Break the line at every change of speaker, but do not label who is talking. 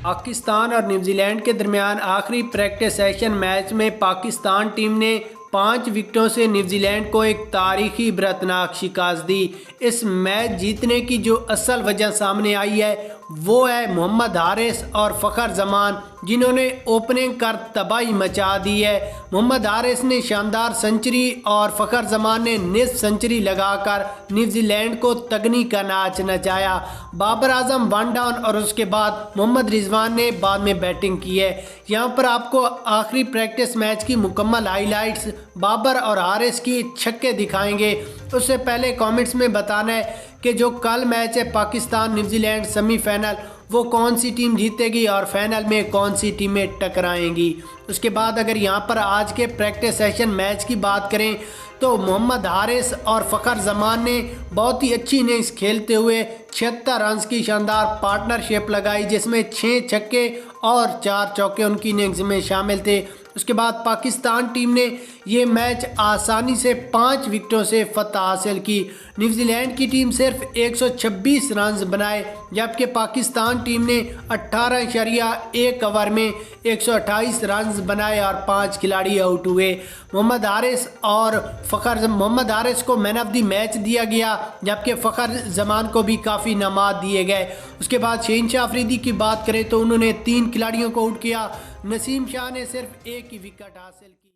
پاکستان اور New Zealand کے درمیان آخری پریکٹس سیشن میچ میں پاکستان ٹیم نے 5 وکٹوں سے نیوزی لینڈ کو ایک تاریخی عبرتناک شکست دی۔ اس میچ جیتنے کی جو اصل وجہ سامنے آئی ہے وہ ہے محمد حارث اور فخر زمان، جنہوں نے اوپننگ کر تباہی مچا دی ہے۔ محمد حارث نے شاندار سنچری اور فخر زمان نے نصف سنچری لگا کر نیوزی لینڈ کو تگنی کا ناچ نچایا۔ بابر اعظم 1 ڈاؤن اور اس کے بعد محمد رضوان نے بعد میں بیٹنگ کی ہے۔ یہاں پر آپ کو آخری پریکٹس میچ کی مکمل ہائی لائٹس بابر اور حارث کی چھکے دکھائیں گے۔ اس سے پہلے کامنٹس میں بتانا ہے کہ جو کل میچ ہے Pakistan New Zealand semi final, وہ کون سی ٹیم جیتے گی اور فائنل میں کون سی ٹیمیں ٹکرائیں گی۔ اس کے بعد اگر یہاں پر آج کے پریکٹس سیشن میچ کی بات کریں تو محمد حارث اور فخر زمان نے بہت ہی اچھی اننگز کھیلتے ہوئے 76 رنز کی شاندار پارٹنرشپ لگائی، جس میں 6 چھکے اور 4 چوکے ان کی اننگز میں شامل تھے۔ اس کے بعد پاکستان ٹیم نے یہ میچ آسانی سے 5 وکٹوں سے فتح حاصل کی۔ نیوزی لینڈ کی ٹیم صرف 126 رنز بنائے، جبکہ پاکستان ٹیم نے 18.1 اوور میں 128 رنز بنائے اور 5 کھلاڑی آؤٹ ہوئے۔ محمد حارث کو مین آف دی میچ دیا گیا، جبکہ فخر زمان کو بھی کافی انعامات دیے گئے۔ اس کے بعد شہنشاہ افریدی کی بات کریں تو انہوں نے 3 کھلاڑیوں کو آؤٹ کیا۔ نسیم شاہ نے صرف 1 ہی وکٹ حاصل کی۔